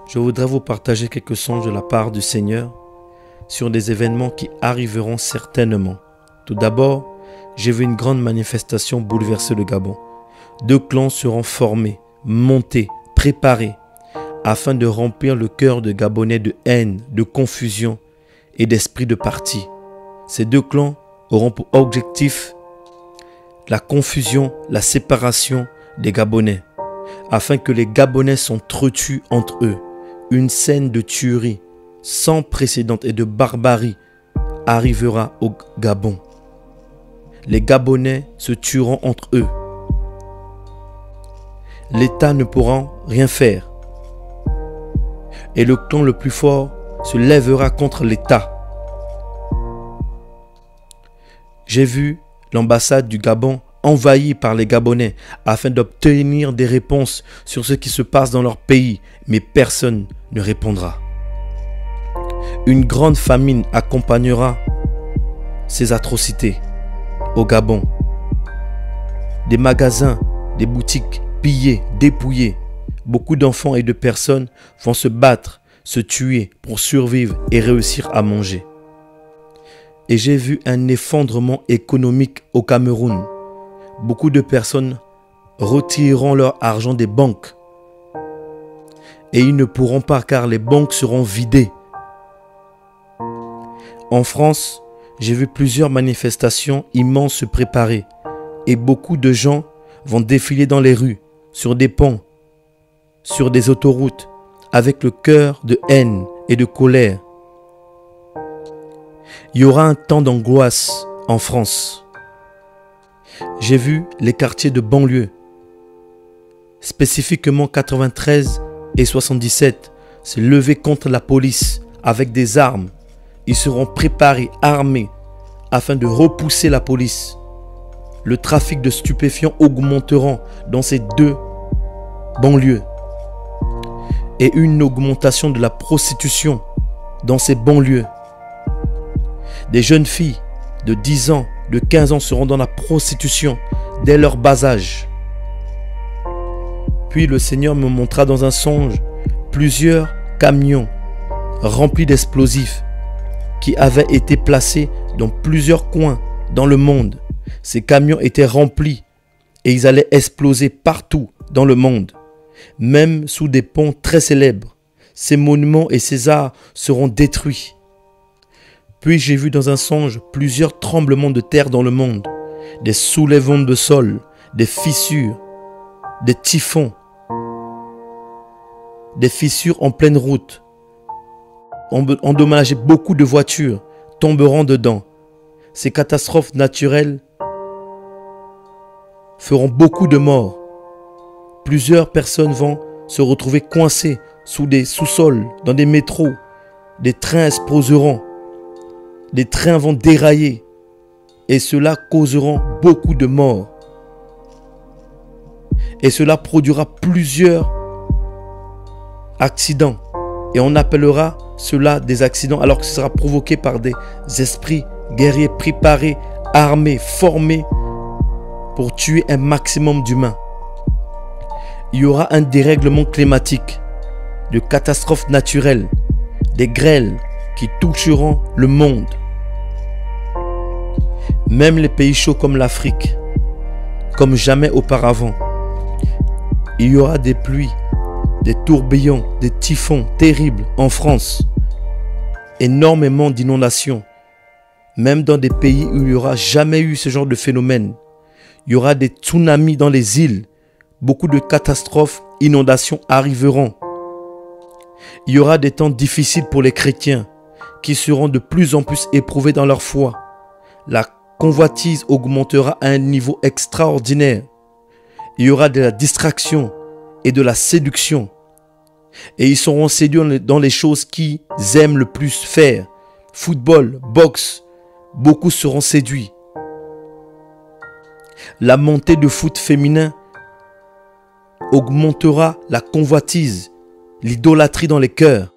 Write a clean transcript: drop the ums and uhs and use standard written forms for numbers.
Je voudrais vous partager quelques songes de la part du Seigneur sur des événements qui arriveront certainement. Tout d'abord, j'ai vu une grande manifestation bouleverser le Gabon. 2 clans seront formés, montés, préparés, afin de remplir le cœur de Gabonais de haine, de confusion et d'esprit de parti. Ces 2 clans auront pour objectif la confusion, la séparation des Gabonais, afin que les Gabonais s'entretuent entre eux. Une scène de tuerie sans précédent et de barbarie arrivera au Gabon. Les Gabonais se tueront entre eux. L'État ne pourra rien faire. Et le clan le plus fort se lèvera contre l'État. J'ai vu l'ambassade du Gabon envahie par les Gabonais afin d'obtenir des réponses sur ce qui se passe dans leur pays, mais personne ne répondra. Une grande famine accompagnera ces atrocités au Gabon. Des magasins, des boutiques pillées, dépouillées. Beaucoup d'enfants et de personnes vont se battre, se tuer pour survivre et réussir à manger. Et j'ai vu un effondrement économique au Cameroun. Beaucoup de personnes retireront leur argent des banques. Et ils ne pourront pas car les banques seront vidées. En France, j'ai vu plusieurs manifestations immenses se préparer. Et beaucoup de gens vont défiler dans les rues, sur des ponts, sur des autoroutes, avec le cœur de haine et de colère. Il y aura un temps d'angoisse en France. J'ai vu les quartiers de banlieue, spécifiquement 93 et 77, se lever contre la police avec des armes. Ils seront préparés, armés, afin de repousser la police. Le trafic de stupéfiants augmentera dans ces 2 banlieues. Et une augmentation de la prostitution dans ces banlieues. Des jeunes filles de 10 ans, de 15 ans seront dans la prostitution dès leur bas âge. Puis le Seigneur me montra dans un songe plusieurs camions remplis d'explosifs qui avaient été placés dans plusieurs coins dans le monde. Ces camions étaient remplis et ils allaient exploser partout dans le monde, même sous des ponts très célèbres. Ces monuments et ces arts seront détruits. Puis j'ai vu dans un songe plusieurs tremblements de terre dans le monde, des soulèvements de sol, des fissures, des typhons, des fissures en pleine route. Endommager beaucoup de voitures tomberont dedans. Ces catastrophes naturelles feront beaucoup de morts. Plusieurs personnes vont se retrouver coincées sous des sous-sols, dans des métros. Des trains exploseront. Des trains vont dérailler. Et cela causera beaucoup de morts. Et cela produira plusieurs accidents. Et on appellera cela des accidents alors que ce sera provoqué par des esprits guerriers préparés, armés, formés pour tuer un maximum d'humains. Il y aura un dérèglement climatique, de catastrophes naturelles, des grêles qui toucheront le monde. Même les pays chauds comme l'Afrique, comme jamais auparavant. Il y aura des pluies, des tourbillons, des typhons terribles en France. Énormément d'inondations. Même dans des pays où il n'y aura jamais eu ce genre de phénomène. Il y aura des tsunamis dans les îles. Beaucoup de catastrophes, inondations arriveront. Il y aura des temps difficiles pour les chrétiens qui seront de plus en plus éprouvés dans leur foi. La convoitise augmentera à un niveau extraordinaire. Il y aura de la distraction et de la séduction. Et ils seront séduits dans les choses qu'ils aiment le plus faire. Football, boxe, beaucoup seront séduits. La montée de foot féminin augmentera la convoitise, l'idolâtrie dans les cœurs.